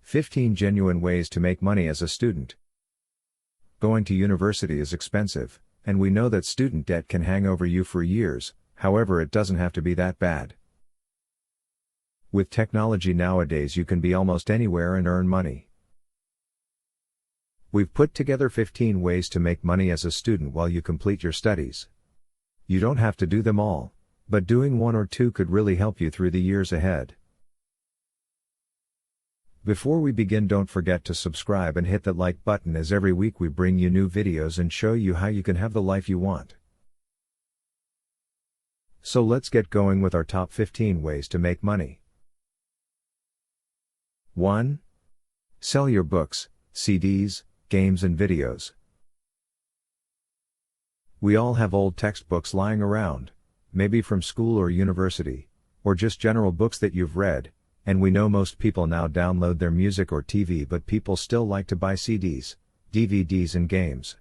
15 genuine ways to make money as a student. Going to university is expensive, and we know that student debt can hang over you for years, however it doesn't have to be that bad. With technology nowadays you can be almost anywhere and earn money. We've put together 15 ways to make money as a student while you complete your studies. You don't have to do them all, but doing one or two could really help you through the years ahead. Before we begin, don't forget to subscribe and hit that like button, as every week we bring you new videos and show you how you can have the life you want. So let's get going with our top 15 ways to make money. 1. Sell your books, CDs, games and videos. We all have old textbooks lying around, maybe from school or university, or just general books that you've read, and we know most people now download their music or TV, but people still like to buy CDs, DVDs and games.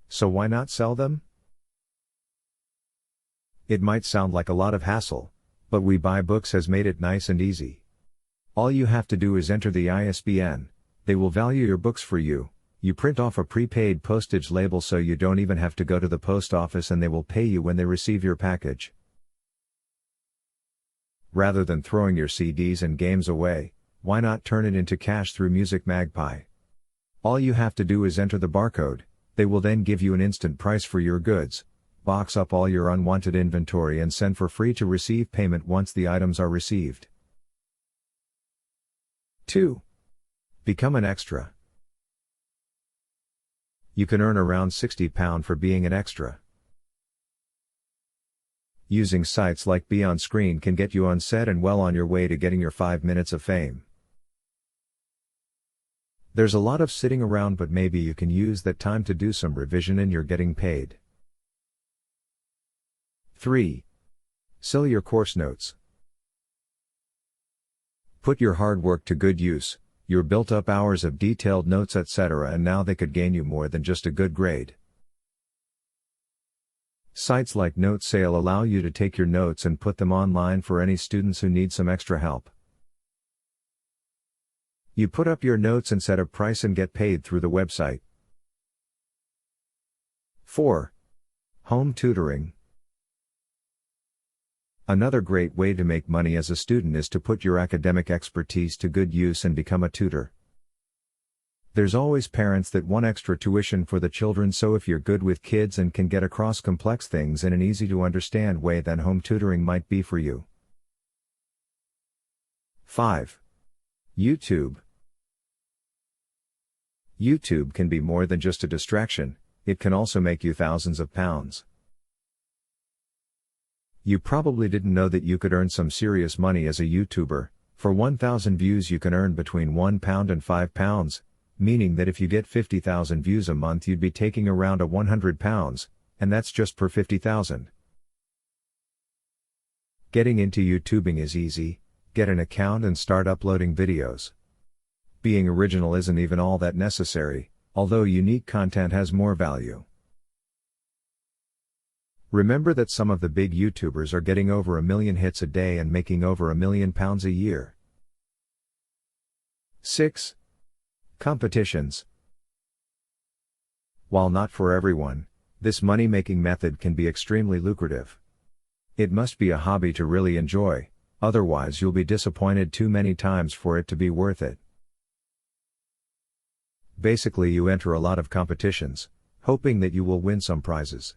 So why not sell them? It might sound like a lot of hassle, but We Buy Books has made it nice and easy. All you have to do is enter the ISBN, they will value your books for you, you print off a prepaid postage label so you don't even have to go to the post office, and they will pay you when they receive your package. Rather than throwing your CDs and games away, why not turn it into cash through Music Magpie? All you have to do is enter the barcode, they will then give you an instant price for your goods, box up all your unwanted inventory and send for free to receive payment once the items are received. 2. Become an extra. You can earn around £60 for being an extra. Using sites like Be On Screen can get you on set and well on your way to getting your 5 minutes of fame. There's a lot of sitting around, but maybe you can use that time to do some revision and you're getting paid. 3. Sell your course notes. Put your hard work to good use, your built-up hours of detailed notes etc., and now they could gain you more than just a good grade. Sites like NoteSale allow you to take your notes and put them online for any students who need some extra help. You put up your notes and set a price and get paid through the website. 4. Home tutoring. Another great way to make money as a student is to put your academic expertise to good use and become a tutor. There's always parents that want extra tuition for the children, so if you're good with kids and can get across complex things in an easy to understand way, then home tutoring might be for you. 5. YouTube. YouTube can be more than just a distraction, it can also make you thousands of pounds. You probably didn't know that you could earn some serious money as a YouTuber. For 1,000 views you can earn between £1 and £5, meaning that if you get 50,000 views a month you'd be taking around £100, and that's just per 50,000. Getting into YouTubing is easy, get an account and start uploading videos. Being original isn't even all that necessary, although unique content has more value. Remember that some of the big YouTubers are getting over 1 million hits a day and making over £1 million a year. 6. Competitions. While not for everyone, this money-making method can be extremely lucrative. It must be a hobby to really enjoy, otherwise you'll be disappointed too many times for it to be worth it. Basically, you enter a lot of competitions, hoping that you will win some prizes.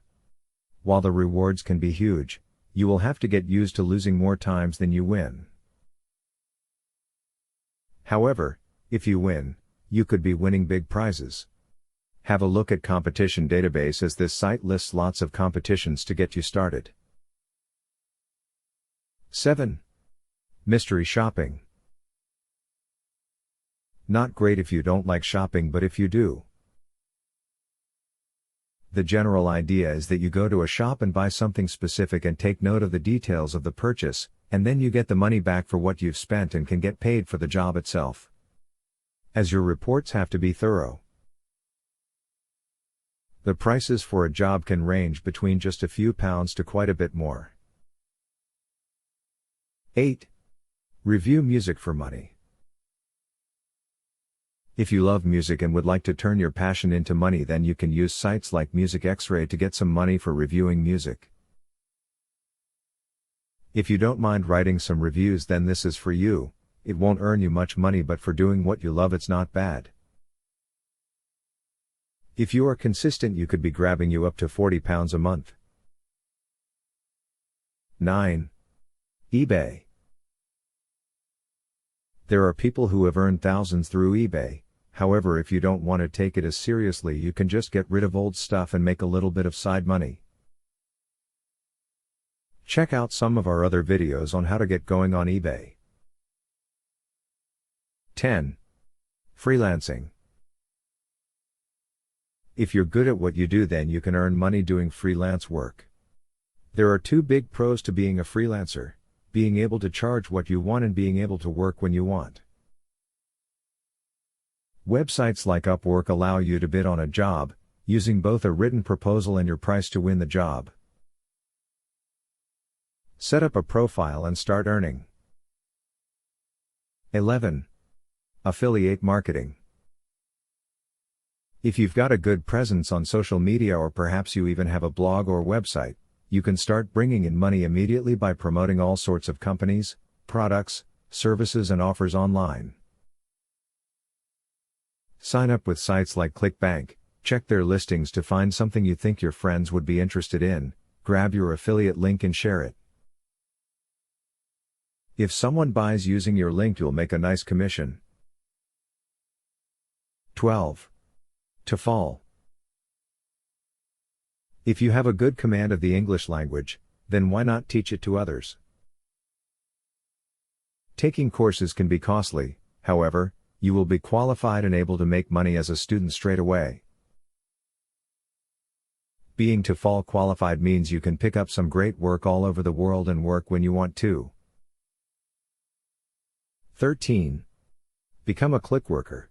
While the rewards can be huge, you will have to get used to losing more times than you win. However, if you win, you could be winning big prizes. Have a look at Competition Database, as this site lists lots of competitions to get you started. 7. Mystery shopping. Not great if you don't like shopping, but if you do. The general idea is that you go to a shop and buy something specific and take note of the details of the purchase, and then you get the money back for what you've spent and can get paid for the job itself. As your reports have to be thorough. The prices for a job can range between just a few pounds to quite a bit more. 8. Review music for money. If you love music and would like to turn your passion into money, then you can use sites like Music X-Ray to get some money for reviewing music. If you don't mind writing some reviews, then this is for you. It won't earn you much money, but for doing what you love, it's not bad. If you are consistent, you could be grabbing you up to £40 a month. 9. eBay. There are people who have earned thousands through eBay. However, if you don't want to take it as seriously, you can just get rid of old stuff and make a little bit of side money. Check out some of our other videos on how to get going on eBay. 10. Freelancing. If you're good at what you do, then you can earn money doing freelance work. There are two big pros to being a freelancer: being able to charge what you want and being able to work when you want. Websites like Upwork allow you to bid on a job, using both a written proposal and your price to win the job. Set up a profile and start earning. 11. Affiliate marketing. If you've got a good presence on social media, or perhaps you even have a blog or website, you can start bringing in money immediately by promoting all sorts of companies, products, services and offers online. Sign up with sites like ClickBank, check their listings to find something you think your friends would be interested in, grab your affiliate link and share it. If someone buys using your link, you'll make a nice commission. 12. TOEFL. If you have a good command of the English language, then why not teach it to others? Taking courses can be costly, however, you will be qualified and able to make money as a student straight away. Being TOEFL qualified means you can pick up some great work all over the world and work when you want to. 13. Become a Clickworker.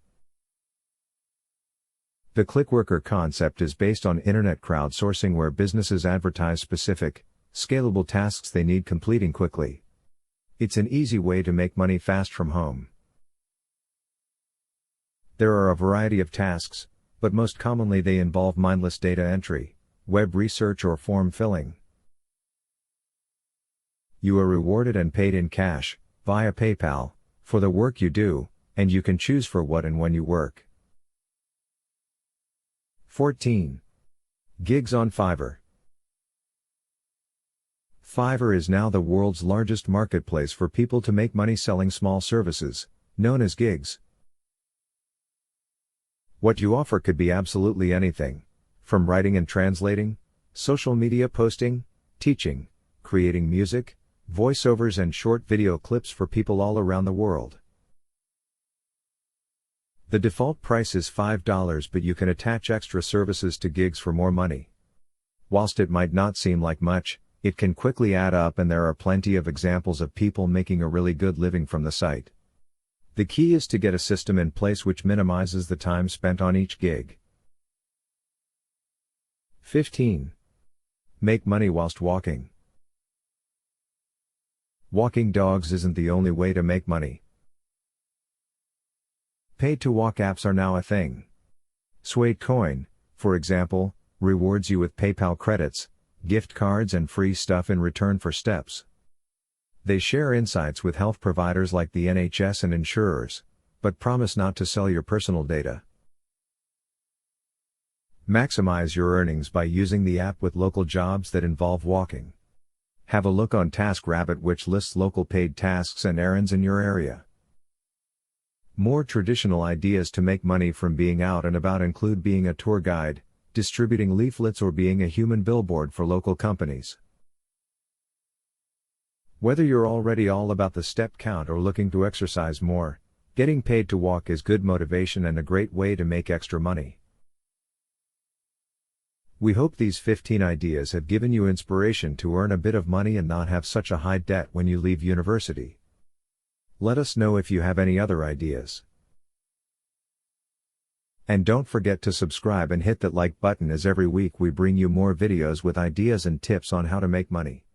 The Clickworker concept is based on internet crowdsourcing, where businesses advertise specific, scalable tasks they need completing quickly. It's an easy way to make money fast from home. There are a variety of tasks, but most commonly they involve mindless data entry, web research or form filling. You are rewarded and paid in cash, via PayPal, for the work you do, and you can choose for what and when you work. 14. Gigs on Fiverr. Fiverr is now the world's largest marketplace for people to make money selling small services, known as gigs. What you offer could be absolutely anything, from writing and translating, social media posting, teaching, creating music, voiceovers and short video clips for people all around the world. The default price is $5, but you can attach extra services to gigs for more money. Whilst it might not seem like much, it can quickly add up, and there are plenty of examples of people making a really good living from the site. The key is to get a system in place which minimizes the time spent on each gig. 15. Make money whilst walking. Walking dogs isn't the only way to make money. Paid-to-walk apps are now a thing. Sweatcoin, for example, rewards you with PayPal credits, gift cards and free stuff in return for steps. They share insights with health providers like the NHS and insurers, but promise not to sell your personal data. Maximize your earnings by using the app with local jobs that involve walking. Have a look on TaskRabbit, which lists local paid tasks and errands in your area. More traditional ideas to make money from being out and about include being a tour guide, distributing leaflets, or being a human billboard for local companies. Whether you're already all about the step count or looking to exercise more, getting paid to walk is good motivation and a great way to make extra money. We hope these 15 ideas have given you inspiration to earn a bit of money and not have such a high debt when you leave university. Let us know if you have any other ideas. And don't forget to subscribe and hit that like button, as every week we bring you more videos with ideas and tips on how to make money.